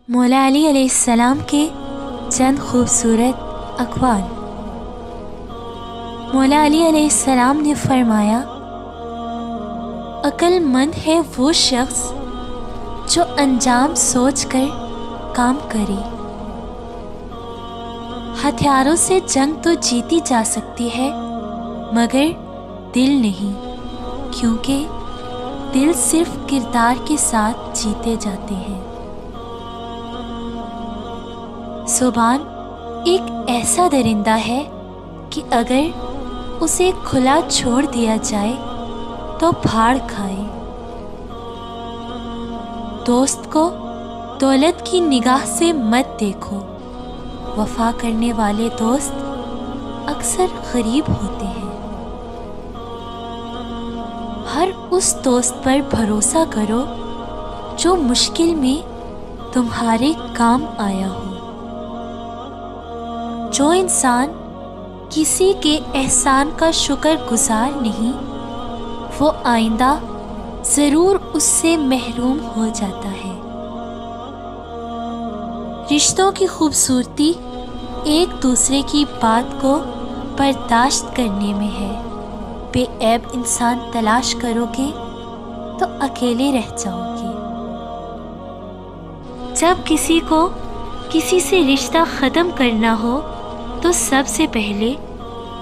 مولا علی علیہ السلام کے چند خوبصورت اقوال۔ مولا علی علیہ السلام نے فرمایا، عقل مند ہے وہ شخص جو انجام سوچ کر کام کرے۔ ہتھیاروں سے جنگ تو جیتی جا سکتی ہے مگر دل نہیں، کیونکہ دل صرف کردار کے ساتھ جیتے جاتے ہیں۔ زبان ایک ایسا درندہ ہے کہ اگر اسے کھلا چھوڑ دیا جائے تو پھاڑ کھائے۔ دوست کو دولت کی نگاہ سے مت دیکھو، وفا کرنے والے دوست اکثر غریب ہوتے ہیں۔ ہر اس دوست پر بھروسہ کرو جو مشکل میں تمہارے کام آیا ہو۔ جو انسان کسی کے احسان کا شکر گزار نہیں، وہ آئندہ ضرور اس سے محروم ہو جاتا ہے۔ رشتوں کی خوبصورتی ایک دوسرے کی بات کو برداشت کرنے میں ہے۔ بے عیب انسان تلاش کرو گے تو اکیلے رہ جاؤ گے۔ جب کسی کو کسی سے رشتہ ختم کرنا ہو تو سب سے پہلے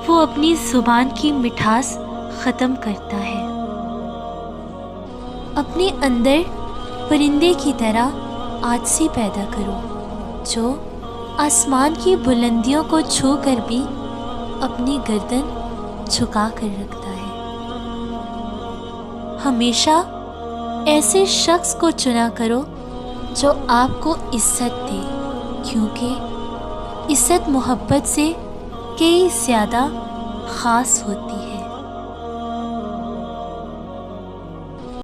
وہ اپنی زبان کی مٹھاس ختم کرتا ہے۔ اپنے اندر پرندے کی طرح عاجزی پیدا کرو جو آسمان کی بلندیوں کو چھو کر بھی اپنی گردن جھکا کر رکھتا ہے۔ ہمیشہ ایسے شخص کو چنا کرو جو آپ کو عزت دے، کیونکہ عزت محبت سے کئی زیادہ خاص ہوتی ہے۔